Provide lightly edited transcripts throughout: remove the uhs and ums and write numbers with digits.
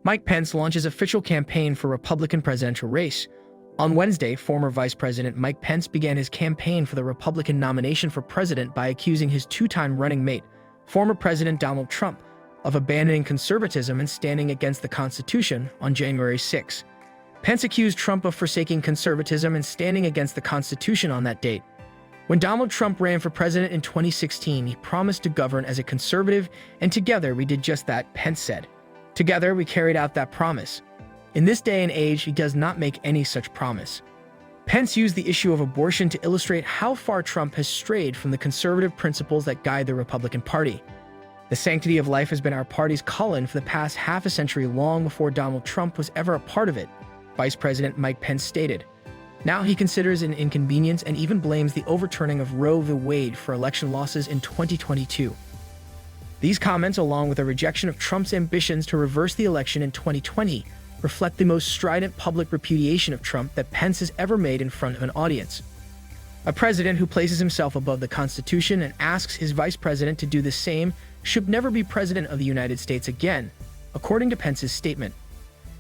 Mike Pence launches official campaign for Republican presidential race. On Wednesday, former Vice President Mike Pence began his campaign for the Republican nomination for president by accusing his two-time running mate, former President Donald Trump, of abandoning conservatism and standing against the Constitution on January 6. Pence accused Trump of forsaking conservatism and standing against the Constitution on that date. When Donald Trump ran for president in 2016, he promised to govern as a conservative, and together we did just that, Pence said. Together we carried out that promise. In this day and age, he does not make any such promise. Pence used the issue of abortion to illustrate how far Trump has strayed from the conservative principles that guide the Republican Party. The sanctity of life has been our party's call-in for the past half a century, long before Donald Trump was ever a part of it, Vice President Mike Pence stated. Now he considers an inconvenience and even blames the overturning of Roe v. Wade for election losses in 2022. These comments, along with a rejection of Trump's ambitions to reverse the election in 2020, reflect the most strident public repudiation of Trump that Pence has ever made in front of an audience. A president who places himself above the Constitution and asks his vice president to do the same should never be president of the United States again, according to Pence's statement.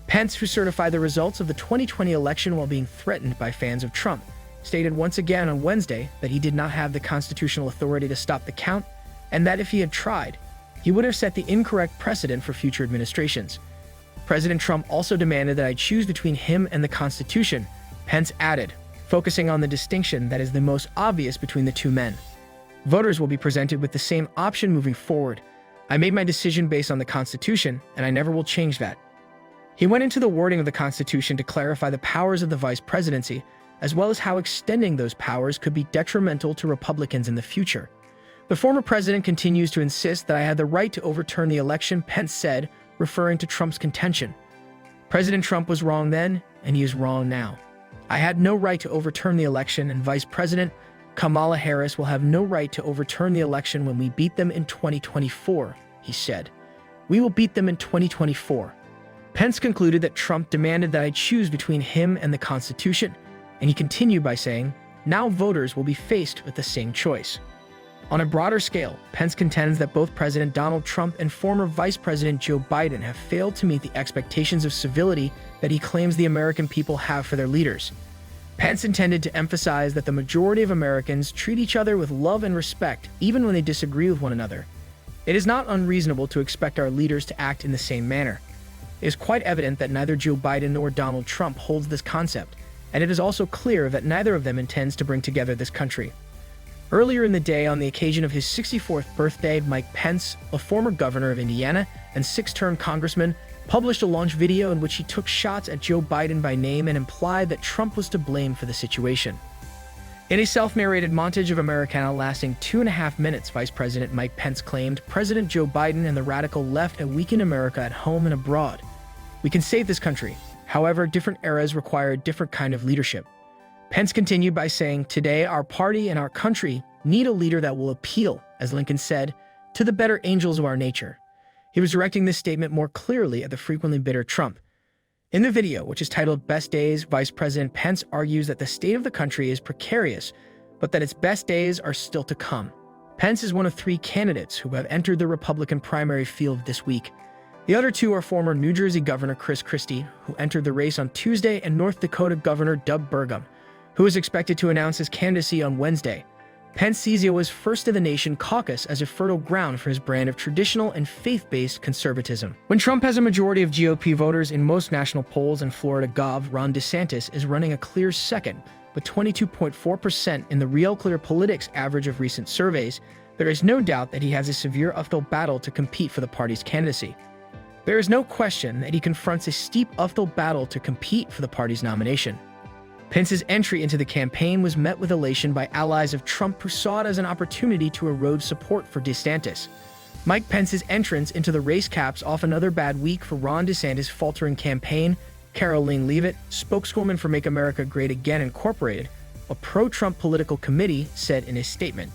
Pence, who certified the results of the 2020 election while being threatened by fans of Trump, stated once again on Wednesday that he did not have the constitutional authority to stop the count, and that if he had tried, he would have set the incorrect precedent for future administrations. President Trump also demanded that I choose between him and the Constitution, Pence added, focusing on the distinction that is the most obvious between the two men. Voters will be presented with the same option moving forward. I made my decision based on the Constitution, and I never will change that. He went into the wording of the Constitution to clarify the powers of the vice presidency, as well as how extending those powers could be detrimental to Republicans in the future. The former president continues to insist that I had the right to overturn the election, Pence said, referring to Trump's contention. President Trump was wrong then, and he is wrong now. I had no right to overturn the election, and Vice President Kamala Harris will have no right to overturn the election when we beat them in 2024, he said. We will beat them in 2024. Pence concluded that Trump demanded that I choose between him and the Constitution, and he continued by saying, now voters will be faced with the same choice. On a broader scale, Pence contends that both President Donald Trump and former Vice President Joe Biden have failed to meet the expectations of civility that he claims the American people have for their leaders. Pence intended to emphasize that the majority of Americans treat each other with love and respect, even when they disagree with one another. It is not unreasonable to expect our leaders to act in the same manner. It is quite evident that neither Joe Biden nor Donald Trump holds this concept, and it is also clear that neither of them intends to bring together this country. Earlier in the day, on the occasion of his 64th birthday, Mike Pence, a former governor of Indiana and six-term congressman, published a launch video in which he took shots at Joe Biden by name and implied that Trump was to blame for the situation. In a self-narrated montage of Americana lasting 2.5 minutes, Vice President Mike Pence claimed President Joe Biden and the radical left have weakened America at home and abroad. We can save this country. However, different eras require a different kind of leadership. Pence continued by saying, today our party and our country need a leader that will appeal, as Lincoln said, to the better angels of our nature. He was directing this statement more clearly at the frequently bitter Trump. In the video, which is titled Best Days, Vice President Pence argues that the state of the country is precarious, but that its best days are still to come. Pence is one of 3 candidates who have entered the Republican primary field this week. The other 2 are former New Jersey Governor Chris Christie, who entered the race on Tuesday, and North Dakota Governor Doug Burgum, who is expected to announce his candidacy on Wednesday. Pence sees Iowa's First of the Nation caucus as a fertile ground for his brand of traditional and faith-based conservatism. When Trump has a majority of GOP voters in most national polls, and Florida Gov. Ron DeSantis is running a clear second, with 22.4% in the Real Clear Politics average of recent surveys, there is no doubt that he has a severe uphill battle to compete for the party's candidacy. There is no question that he confronts a steep uphill battle to compete for the party's nomination. Pence's entry into the campaign was met with elation by allies of Trump who saw it as an opportunity to erode support for DeSantis. Mike Pence's entrance into the race caps off another bad week for Ron DeSantis' faltering campaign. Caroline Leavitt, spokeswoman for Make America Great Again Incorporated, a pro-Trump political committee, said in a statement,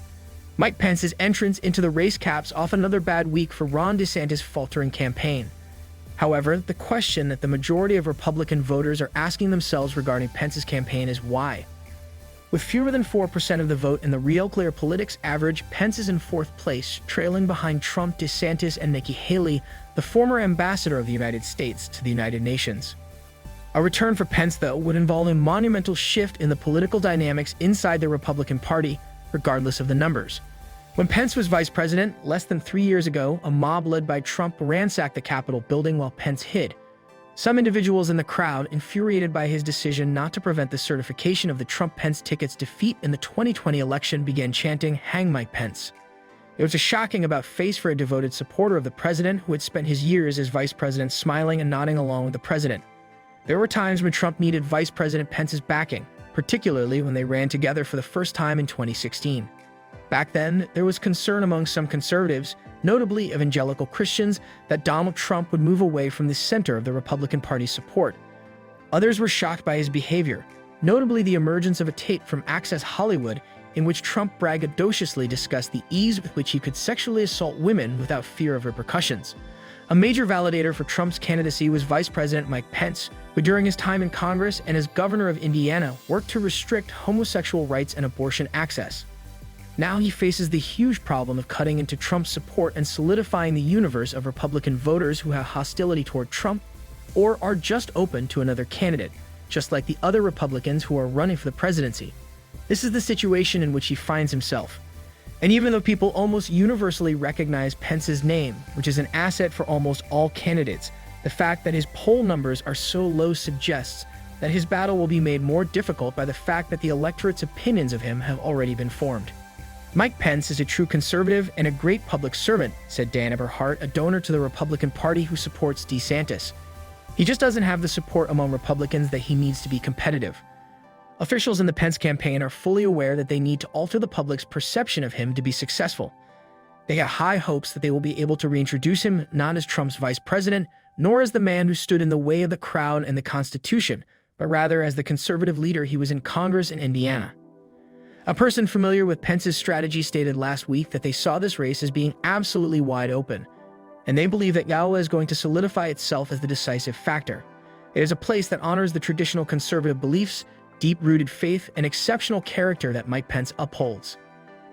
Mike Pence's entrance into the race caps off another bad week for Ron DeSantis' faltering campaign. However, the question that the majority of Republican voters are asking themselves regarding Pence's campaign is why. With fewer than 4% of the vote in the Real Clear Politics average, Pence is in fourth place, trailing behind Trump, DeSantis, and Nikki Haley, the former ambassador of the United States to the United Nations. A return for Pence, though, would involve a monumental shift in the political dynamics inside the Republican Party, regardless of the numbers. When Pence was vice president, less than 3 years ago, a mob led by Trump ransacked the Capitol building while Pence hid. Some individuals in the crowd, infuriated by his decision not to prevent the certification of the Trump-Pence ticket's defeat in the 2020 election, began chanting, "Hang Mike Pence." It was a shocking about-face for a devoted supporter of the president who had spent his years as vice president smiling and nodding along with the president. There were times when Trump needed Vice President Pence's backing, particularly when they ran together for the first time in 2016. Back then, there was concern among some conservatives, notably evangelical Christians, that Donald Trump would move away from the center of the Republican Party's support. Others were shocked by his behavior, notably the emergence of a tape from Access Hollywood in which Trump braggadociously discussed the ease with which he could sexually assault women without fear of repercussions. A major validator for Trump's candidacy was Vice President Mike Pence, who during his time in Congress and as governor of Indiana worked to restrict homosexual rights and abortion access. Now he faces the huge problem of cutting into Trump's support and solidifying the universe of Republican voters who have hostility toward Trump or are just open to another candidate, just like the other Republicans who are running for the presidency. This is the situation in which he finds himself. And even though people almost universally recognize Pence's name, which is an asset for almost all candidates, the fact that his poll numbers are so low suggests that his battle will be made more difficult by the fact that the electorate's opinions of him have already been formed. Mike Pence is a true conservative and a great public servant, said Dan Eberhardt, a donor to the Republican Party who supports DeSantis. He just doesn't have the support among Republicans that he needs to be competitive. Officials in the Pence campaign are fully aware that they need to alter the public's perception of him to be successful. They have high hopes that they will be able to reintroduce him not as Trump's vice president, nor as the man who stood in the way of the crown and the Constitution, but rather as the conservative leader he was in Congress in Indiana. A person familiar with Pence's strategy stated last week that they saw this race as being absolutely wide open, and they believe that Iowa is going to solidify itself as the decisive factor. It is a place that honors the traditional conservative beliefs, deep-rooted faith, and exceptional character that Mike Pence upholds.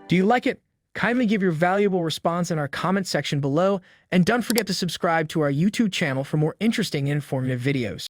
Do you like it? Kindly give your valuable response in our comment section below, and don't forget to subscribe to our YouTube channel for more interesting and informative videos.